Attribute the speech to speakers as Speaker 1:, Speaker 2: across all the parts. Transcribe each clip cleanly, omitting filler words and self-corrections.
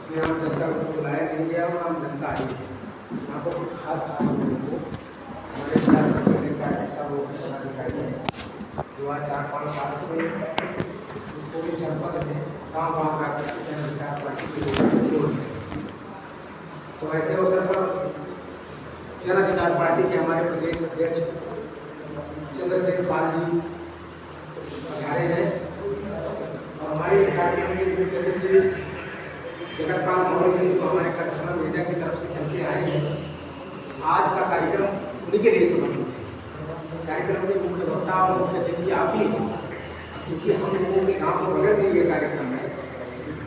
Speaker 1: यहाँ जनता को बुलाया नहीं गया और हम जनता आई है। यहाँ पर कुछ खास लोगों को हमारे जिला करने का ऐसा वो पदाधिकारी है जो आज 4-5 साल से इस पूरे जनपद में गाँव का करके जन अधिकार पार्टी के लोग जोड़ रहे हैं। तो ऐसे अवसर पर जन अधिकार पार्टी के हमारे प्रदेश अध्यक्ष चंद्रशेखर पाल जी पधारे हैं और हमारे इस कार्यक्रम के जगतपाल मौर्य जी को हमारे कक्षमा मीडिया की तरफ से चलते आए हैं। आज का कार्यक्रम उन्हीं के लिए समर्पित है। कार्यक्रम के मुख्य वक्ता और मुख्य अतिथि आप ही हैं, क्योंकि हम लोगों के गाँव के बगल में ये कार्यक्रम है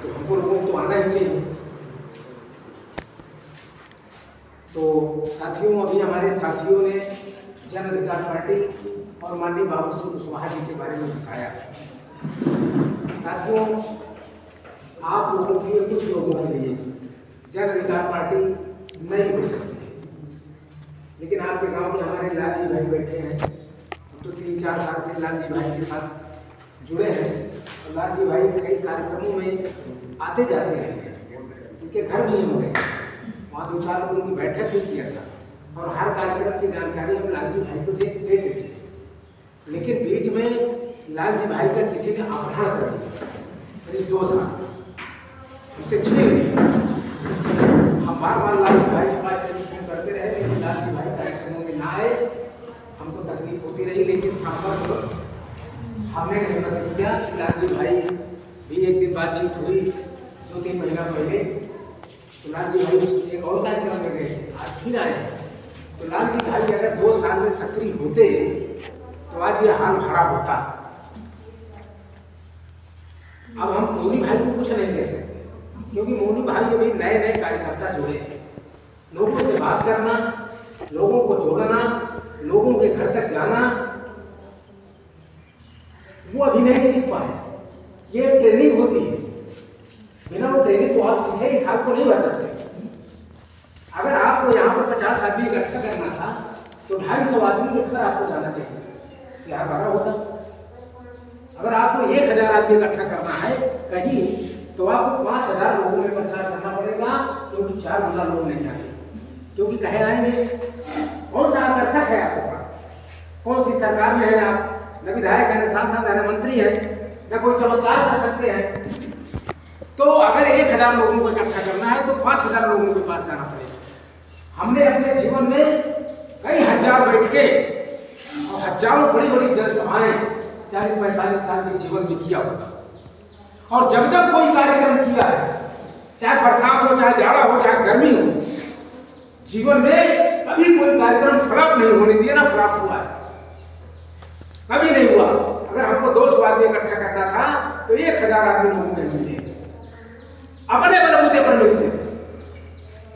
Speaker 1: तो हमको लोगों को तो आना ही चाहिए। तो साथियों, अभी हमारे साथियों ने जन अधिकार पार्टी और माननीय बाबू सिंह कुशवाहा जी के बारे में बताया। साथियों, आप लोगों के कुछ लोगों के लिए जन अधिकार पार्टी नहीं हो सकती है, लेकिन आपके गांव के हमारे लाल जी भाई बैठे हैं। तो 3-4 साल से लाल जी भाई के साथ जुड़े हैं और लाल जी भाई कई कार्यक्रमों में आते जाते हैं। उनके घर भी हो गए, वहाँ 2-4 लोगों की बैठक भी किया था और हर कार्यक्रम की जानकारी हम लाल जी भाई को देते थे। लेकिन बीच में लाल जी भाई का किसी ने अपहरण कर दिया, करीब 2 साल उससे छीन। हम बार लाल जी भाई के पास टेलीफोन करते रहे, लेकिन लाल जी भाई कार्यक्रमों में ना आए। हमको तकलीफ होती रही, लेकिन संपर्क हमने नहीं बदल दिया। लाल जी भाई भी एक दिन बातचीत हुई 2-3 महीना पहले, तो लाल जी भाई एक और कार्यक्रम में गए, आज फिर आए। तो लाल जी भाई अगर 2 साल में सक्रिय होते तो आज ये हाल भरा होता। अब हम मोदी भाई को कुछ नहीं कह सकते, क्योंकि मोदी भाई अभी नए कार्यकर्ता जुड़े हैं। लोगों से बात करना, लोगों को जोड़ना, लोगों के घर तक जाना, वो अभी नहीं सीख पाए। ये ट्रेनिंग होती है, बिना वो ट्रेनिंग को आप सीखे इस हाल को नहीं बढ़ सकते। अगर आपको यहाँ पर 50 आदमी इकट्ठा करना था तो 250 आदमी के घर आपको जाना चाहिए, यहाँ भरा होता। अगर आपको 1000 आदमी इकट्ठा करना है कहीं, तो आपको 5000 लोगों में प्रचार करना पड़ेगा, क्योंकि 4 गुना लोग नहीं आएंगे। क्योंकि कहे आएंगे, कौन सा आकर्षक है आपके पास, कौन सी सरकार में है आप, न विधायक है, न सांसद है, न मंत्री है, न कोई चमत्कार कर सकते हैं। तो अगर 1000 लोगों को इकट्ठा करना है तो 5000 लोगों के पास जाना पड़ेगा। हमने अपने जीवन में कई हजार बैठके और हजारों बड़ी जनसभाएं 40-45 साल के जीवन में किया होगा। और जब कोई कार्यक्रम किया है, चाहे बरसात हो, चाहे जाड़ा हो, चाहे गर्मी हो, जीवन में कभी कोई कार्यक्रम फ्लॉप नहीं होने दिया, ना फ्लॉप हुआ है, कभी नहीं हुआ। अगर हमको 200 आदमी इकट्ठा करना था तो 1000 आदमी लोगों के मिले, अपने बलबूते पर मिलते।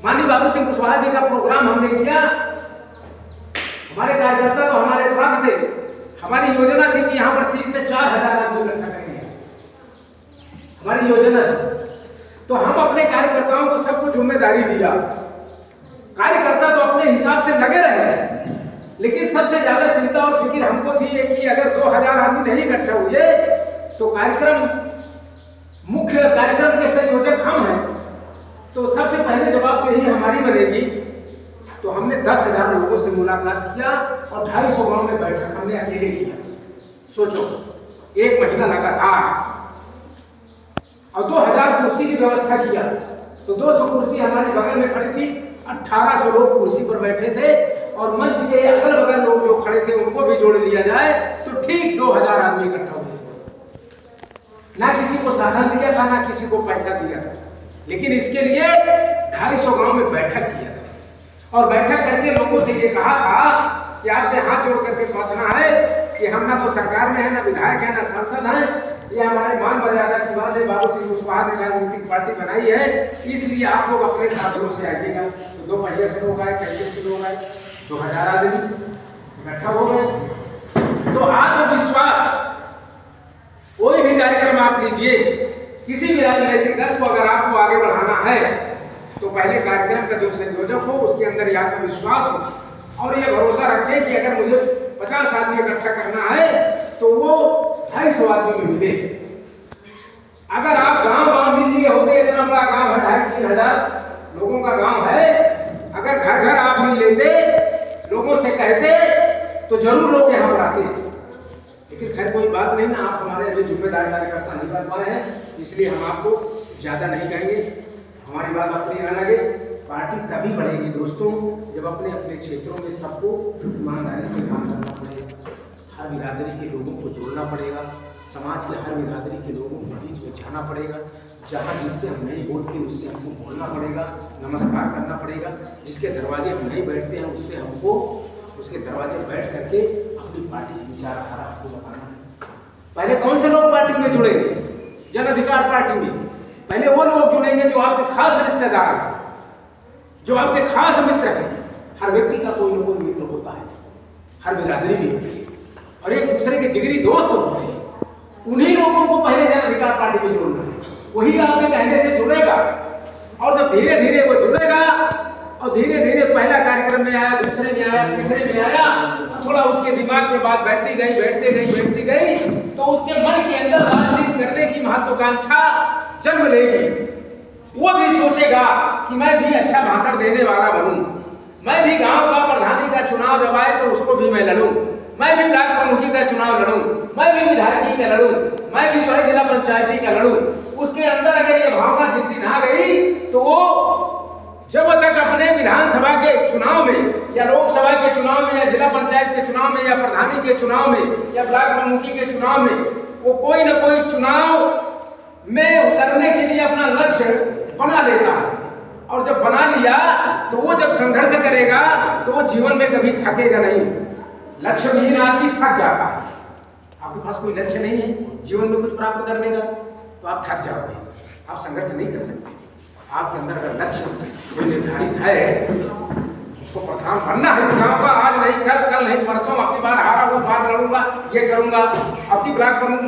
Speaker 1: माननीय बाबू सिंह कुशवाहा जी का प्रोग्राम हमने किया, हमारे कार्यकर्ता तो हमारे साथ थे। हमारी योजना थी कि यहाँ पर 3 से 4000 आदमी इकट्ठा करेंगे, हमारी योजना थी। तो हम अपने कार्यकर्ताओं को सबको जिम्मेदारी दिया। कार्यकर्ता तो अपने हिसाब से लगे रहे, लेकिन सबसे ज्यादा चिंता और फिक्र हमको थी कि अगर 2000 आदमी नहीं इकट्ठा हुए तो मुख्य कार्यक्रम के संयोजक हम हैं, तो सबसे पहले जवाबदेही हमारी बनेगी। तो हमने 10,000 लोगों से मुलाकात किया और 250 गांव में बैठक हमने अकेले किया। सोचो, 1 महीना लगातार, और 2000 कुर्सी की व्यवस्था किया। तो 200 कुर्सी हमारे बगल में खड़ी थी, 1800 लोग कुर्सी पर बैठे थे, और मंच के अगल बगल लोग जो खड़े थे उनको भी जोड़ लिया जाए तो ठीक 2000 आदमी इकट्ठा हुए। ना किसी को साधन दिया था, ना किसी को पैसा दिया था, लेकिन इसके लिए 250 गांव में बैठक किया था। और बैठक करके लोगों से ये कहा था कि आपसे हाथ जोड़ करके प्रार्थना है कि हम ना तो सरकार में है, ना विधायक है, ना सांसद है, ये हमारे मान मर्यादा की बात है। बाबू सिंह कुशवाहा ने राजनीतिक पार्टी बनाई है, इसलिए आप लोग अपने साथियों से आइएगा। तो 2 पहिए से लोग आए, साइकिल से लोग आए, 2000 आदमी इकट्ठा हो गए। तो आत्मविश्वास, कोई भी कार्यक्रम आप लीजिए, किसी भी राजनीतिक दल को अगर आपको आगे बढ़ाना है तो पहले कार्यक्रम का जो संयोजक हो उसके अंदर यह आत्मविश्वास हो और ये भरोसा रखें कि अगर मुझे 50 आदमी इकट्ठा करना है तो वो 250 आदमी में मिले। अगर आप गांव मिल लिए होते, इतना बड़ा गांव है, 2,500-3,000 लोगों का गांव है। अगर घर घर आप मिल लेते, लोगों से कहते, तो जरूर लोग यहाँ पर आते। लेकिन खैर कोई बात नहीं ना, आप हमारे लिए जिम्मेदार कार्यकर्ता नहीं बन पाए हैं, इसलिए हम आपको ज़्यादा नहीं कहेंगे। हमारी बात अपनी न लगे। पार्टी तभी बढ़ेगी दोस्तों जब अपने अपने क्षेत्रों में सबको ईमानदारी से काम करना पड़ेगा। हर बिरादरी के लोगों को जोड़ना पड़ेगा, समाज के हर बिरादरी के लोगों के बीच में जाना पड़ेगा। जहाँ जिससे हम नहीं बोलते उससे हमको बोलना पड़ेगा, नमस्कार करना पड़ेगा। जिसके दरवाजे हम नहीं बैठते हैं उससे हमको उसके दरवाजे बैठ करके अपनी पार्टी की विचारधारा आपको बताना है। पहले कौन से लोग पार्टी में जुड़ेंगे? जन अधिकार पार्टी में पहले वो लोग जुड़ेंगे जो आपके खास रिश्तेदार हैं, जो आपके खास मित्र हैं। हर व्यक्ति का कोई ना कोई मित्र होता है, हर बिरादरी में होती है, और एक दूसरे के जिगरी दोस्त होते हैं। उन्हीं लोगों को पहले जन अधिकार पार्टी में जोड़ना है। वही आपके कहने से जुड़ेगा, और जब धीरे धीरे वो जुड़ेगा और धीरे धीरे पहला कार्यक्रम में आया, दूसरे में आया, तीसरे में आया, थोड़ा उसके दिमाग में बात बैठती गई, तो उसके मन के अंदर राजनीति करने की महत्वाकांक्षा जन्म लेगी। वो भी सोचेगा कि मैं भी अच्छा भाषण देने वाला बनूं, मैं भी गांव का प्रधानी का चुनाव जब आए तो उसको भी मैं लड़ूं, मैं भी ब्लॉक प्रमुखी का चुनाव लड़ूं, मैं भी विधायकी का लड़ूं, मैं भी जो है जिला पंचायती का लड़ूं। उसके अंदर अगर ये भावना जिस दिन आ गई तो वो जब तक अपने विधानसभा के चुनाव में या लोकसभा के चुनाव में या जिला पंचायत के चुनाव में या प्रधानी के चुनाव में या ब्लॉक प्रमुखी के चुनाव में वो कोई ना कोई चुनाव में उतरने के लिए अपना लक्ष्य बना लेता है। और जब बना लिया तो वो जब संघर्ष करेगा तो वो जीवन में कभी थकेगा नहीं। लक्ष्य विहीन आदमी थक जाता है। आपके पास कोई लक्ष्य नहीं है जीवन में कुछ प्राप्त करने का तो आप थक जाओगे, आप संघर्ष नहीं कर सकते। आपके अंदर अगर लक्ष्य निर्धारित है, उसको प्रधान बनना है गांव का, आज नहीं कल, कल नहीं परसों, अपनी बार हारा हूँ, बात लड़ूंगा, ये करूंगा, अपनी ब्लॉक प्रमुख